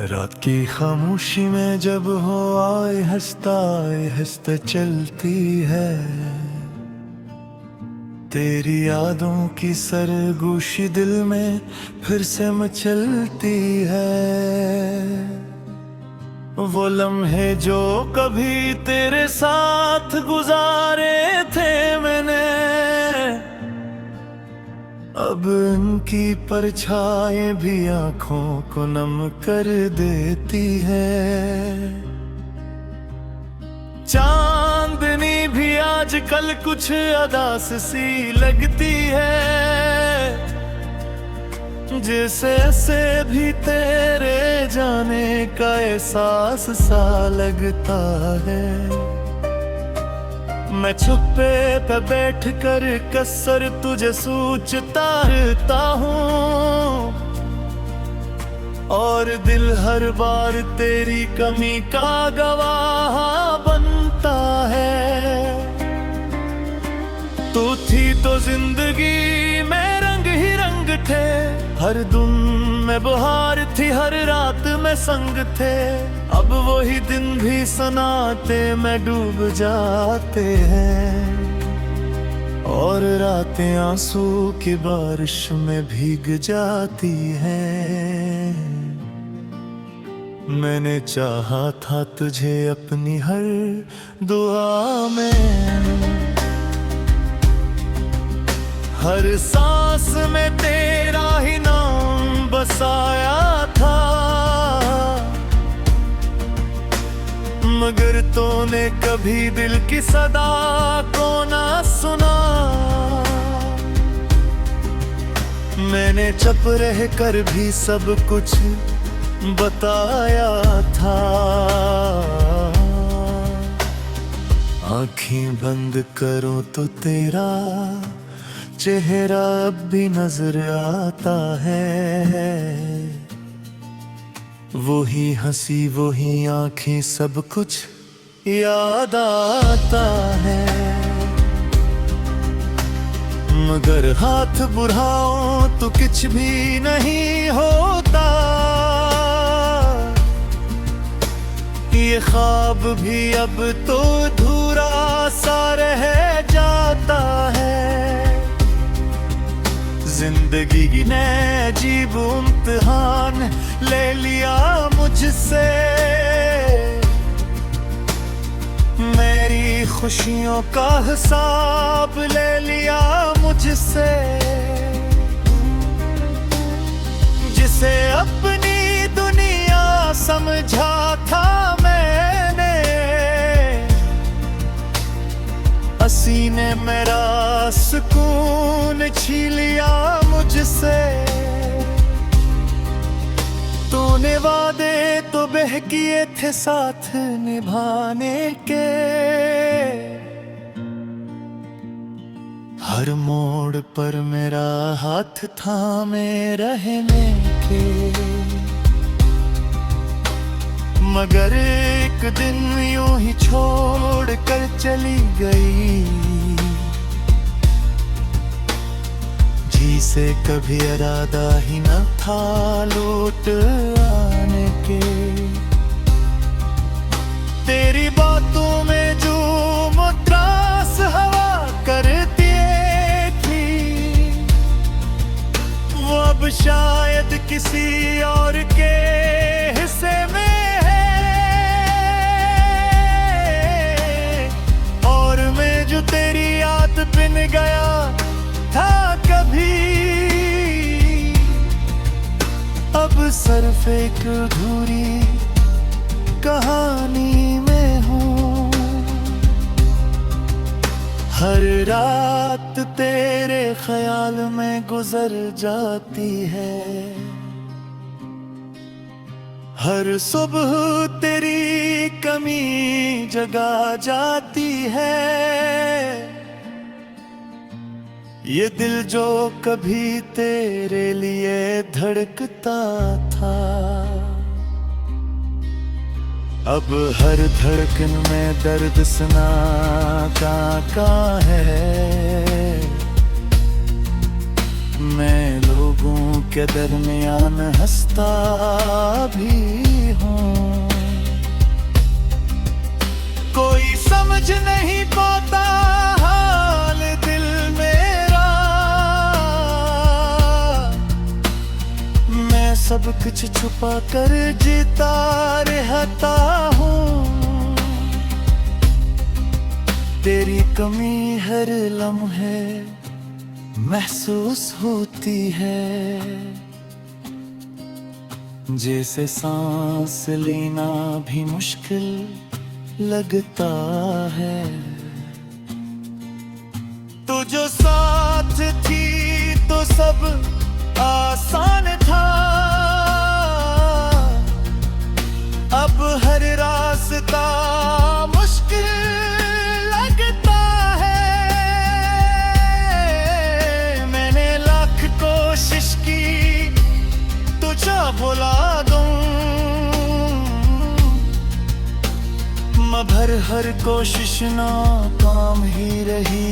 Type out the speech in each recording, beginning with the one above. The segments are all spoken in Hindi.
रात की खामोशी में जब हो आए हंसता चलती है। तेरी यादों की सरगोशी दिल में फिर से मचलती है। वो लम्हे जो कभी तेरे साथ गुजारे थे मैंने, अब उनकी परछाएं भी आंखों को नम कर देती है। चांदनी भी आजकल कुछ अदास सी लगती है, जैसे से भी तेरे जाने का एहसास सा लगता है। मैं छुपे पे बैठ कर कसर तुझे सोचता रहता हूँ, और दिल हर बार तेरी कमी का गवाह बनता है। तू थी तो जिंदगी में रंग ही रंग थे, हर धुन में बहार थी, हर रात में संग थे। अब वही दिन भी सनाते में डूब जाते हैं, और रातें आंसू की बारिश में भीग जाती हैं। मैंने चाहा था तुझे अपनी हर दुआ में, हर सांस में तेरा ही नाम बसाया था, मगर तूने कभी दिल की सदा को ना सुना। मैंने चुप रह कर भी सब कुछ बताया था। आँखें बंद करो तो तेरा चेहरा अब भी नजर आता है। वही हंसी वही आंखें सब कुछ याद आता है, मगर हाथ बुढ़ाओ तो कुछ भी नहीं होता। ये ख्वाब भी अब तो अधूरा सा रह जाता है। जिंदगी ने अजीब इम्तिहान ले लिया मुझसे, मेरी खुशियों का हिसाब ले लिया मुझसे। जिसे अपनी दुनिया समझा था मैंने, हंसी ने मेरा सुकून छीन लिया मुझसे। तूने वादे तो बह किए थे साथ निभाने के, हर मोड़ पर मेरा हाथ थामे रहने के। मगर एक दिन यूं ही छोड़ कर चली गई, जी से कभी इरादा ही न था लौट आने के। तेरी बातों में जो मुद्रास हवा करती थी, वो अब शायद किसी और के हिस्से में तेरी याद बिन गया था कभी, अब सिर्फ एक अधूरी कहानी में हूँ। हर रात तेरे ख्याल में गुजर जाती है, हर सुबह तेरी कमी जगा जाती है। ये दिल जो कभी तेरे लिए धड़कता था, अब हर धड़कन में दर्द सना का है। मैं लोगों के दरमियान हंसता भी हूँ। कोई समझ नहीं पाता हाल दिल मेरा, मैं सब कुछ छुपा कर जीता रहता हूँ। तेरी कमी हर लम्हे महसूस होती है, जैसे सांस लेना भी मुश्किल लगता है। तू जो साथ थी तो सब आसान था, अब हर रास्ता मुश्किल लगता है। मैंने लाख कोशिश की तुझे भुला दूं, मगर हर कोशिश नाकाम ही रही।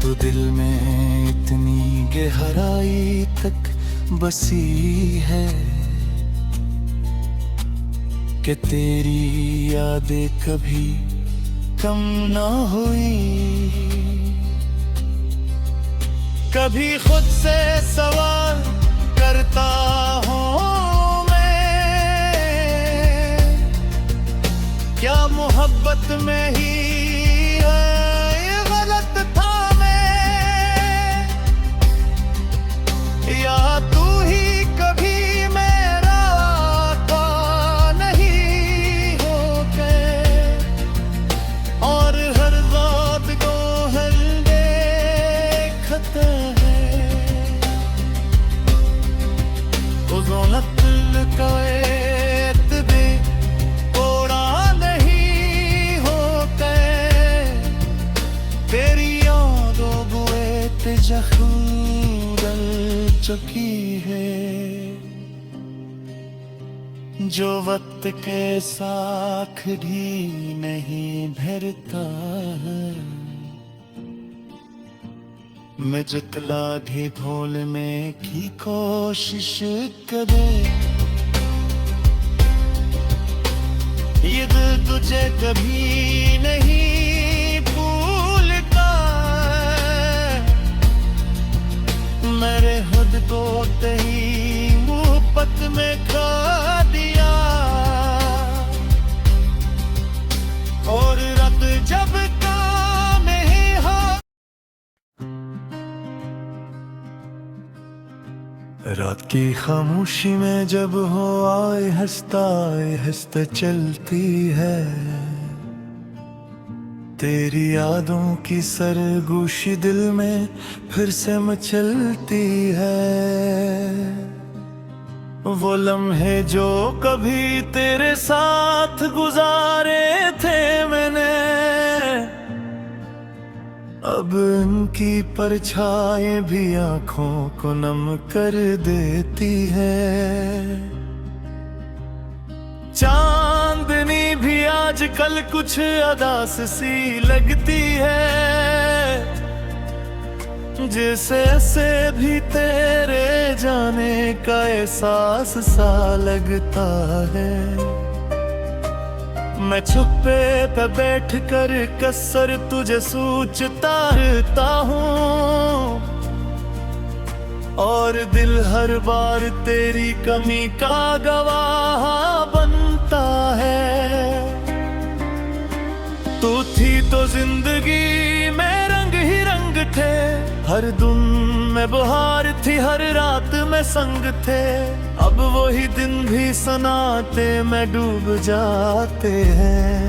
तो दिल में इतनी गहराई तक बसी है कि तेरी यादें कभी कम ना हुई। कभी खुद से सवाल करता हूँ मैं, क्या मोहब्बत में ही है गलत था मैं, या तू ही कभी मेरा था नहीं हो गए। और हर बात को हर देखते हैं, उज़ोलत लकायत भी थोड़ा नहीं हो गए। तेरी यादों बुए ते जख्म डल चुकी है, जो वक्त के साथ भी नहीं भरता है। मैं जितला भी भूलने की कोशिश करे, ये दिल तुझे कभी नहीं भूलता। मेरे खुद को तेरी मोहब्बत में खा दिया, और रात जब काम ही हो। रात की खामोशी में जब हो आए हंसता चलती है, तेरी यादों की सरगोशी दिल में फिर से मचलती है। वो लम्हे जो कभी तेरे साथ गुजारे थे मैंने, अब उनकी परछाएं भी आंखों को नम कर देती है। चांदनी भी आजकल कुछ अदास सी लगती है, जैसे ऐसे भी तेरे जाने का एहसास सा लगता है। मैं छुपे पे बैठ कर कसर तुझे सोचता रहता हूँ, और दिल हर बार तेरी कमी का गवाह बनता है। तू थी तो जिंदगी में रंग ही रंग थे, हर दिन में बहार थी, हर रात में संग थे। अब वही दिन भी सनाते में डूब जाते हैं,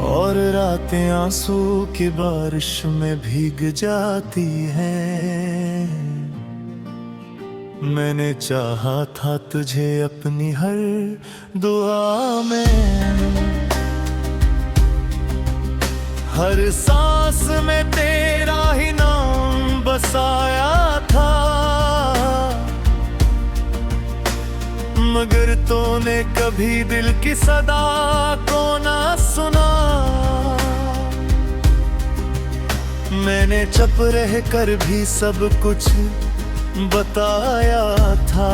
और रातें आंसू की बारिश में भीग जाती हैं। मैंने चाहा था तुझे अपनी हर दुआ में, हर सांस में तेरा ही नाम बसाया था, मगर तूने कभी दिल की सदा को ना सुना। मैंने चुप रह कर भी सब कुछ बताया था।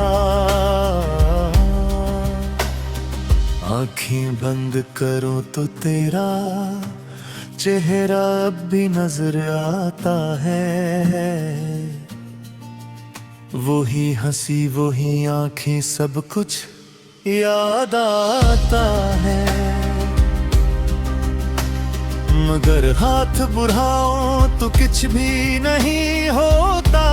आँखें बंद करो तो तेरा चेहरा अब भी नजर आता है। वही हंसी वही आँखें सब कुछ याद आता है। मगर हाथ बुढ़ाओ तो कुछ भी नहीं होता।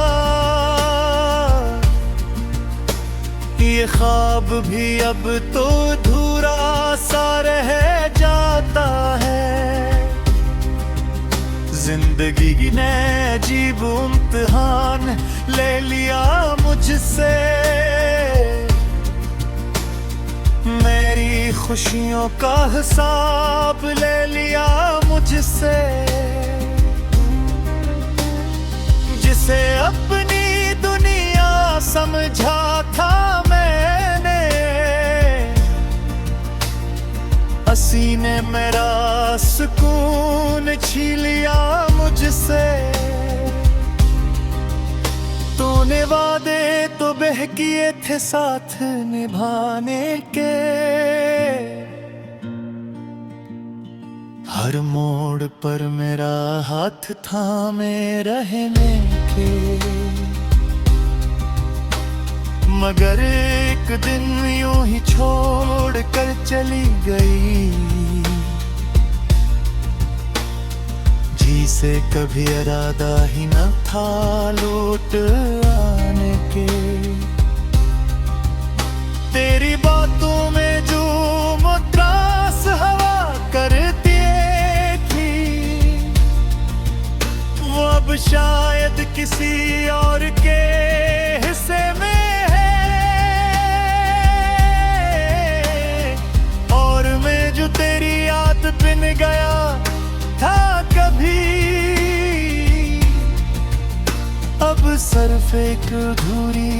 ये ख्वाब भी अब तो अधूरा सा रह जाता है। जिंदगी ने अजीब इम्तिहान ले लिया मुझसे। मेरी खुशियों का हिसाब ले लिया मुझसे। जिसे अपनी दुनिया समझा था मैंने, हंसी ने मेरा सुकून छीन लिया मुझसे। तूने वादे तो बह किए थे साथ निभाने के। हर मोड़ पर मेरा हाथ थामे रहने के। मगर एक दिन यूं ही छोड़ कर चली गई। जी से कभी इरादा ही न था लौट आने के। तेरी बातों में जो मुद्रास हवा करती थी, वो अब शायद किसी और के हिस्से में तेरी याद बिन गया था कभी। अब सिर्फ एक अधूरी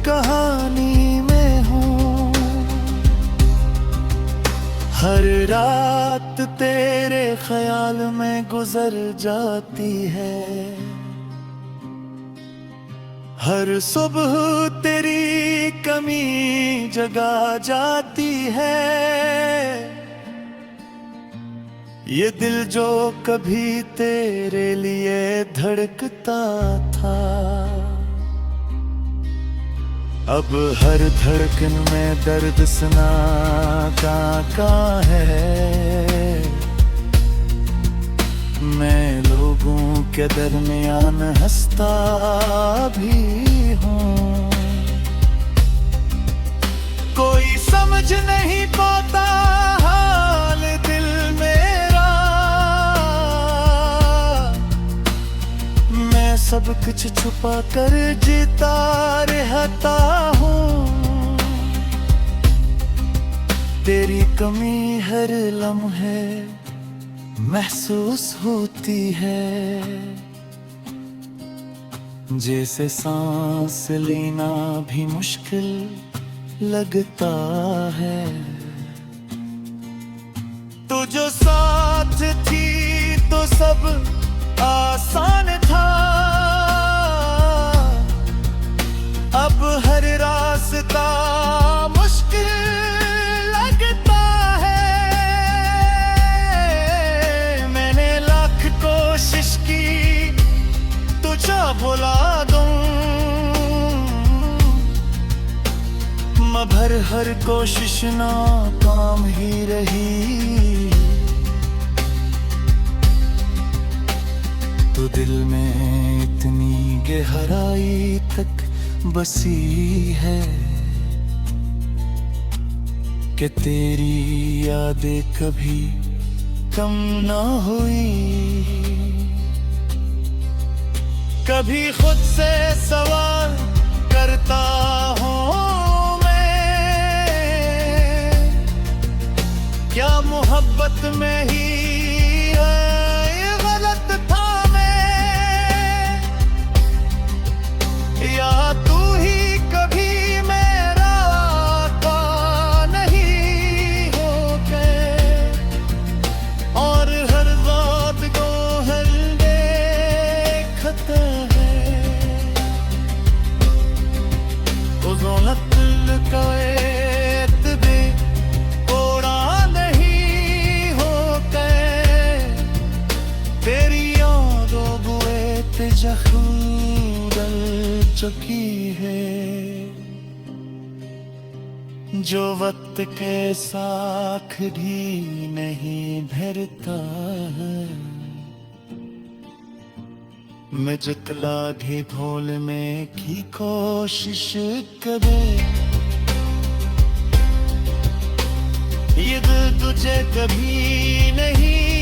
कहानी में हूँ। हर रात तेरे ख्याल में गुजर जाती है। हर सुबह तेरी कमी जगा जाती है। ये दिल जो कभी तेरे लिए धड़कता था, अब हर धड़कन में दर्द सुना का है। मैं लोगों के दरमियान हंसता भी हूँ। कोई समझ नहीं पाता हाल दिल मेरा। मैं सब कुछ छुपा कर जीता रहता हूँ। तेरी कमी हर लम्हे महसूस होती है। जैसे सांस लेना भी मुश्किल लगता है। तू जो साथ थी तो सब आसान था। अब हर रास्ता मुश्किल लगता है। मैंने लाख कोशिश की तुझे भुला दूं, मगर हर कोशिश नाकाम ही रही। तो दिल में इतनी गहराई तक बसी है कि तेरी यादें कभी कम ना हुई। कभी खुद से सवाल करता हूँ मैं, क्या मोहब्बत में ही है गलत था मैं, या तू ही कभी मेरा था नहीं हो के। और हर बात को हर तेरी यादों बुए ते जख्म डल चुकी है, जो वक्त के साथ भी नहीं भरता है। मैं जितला भी भूलने की कोशिश करे, ये दिल तुझे कभी नहीं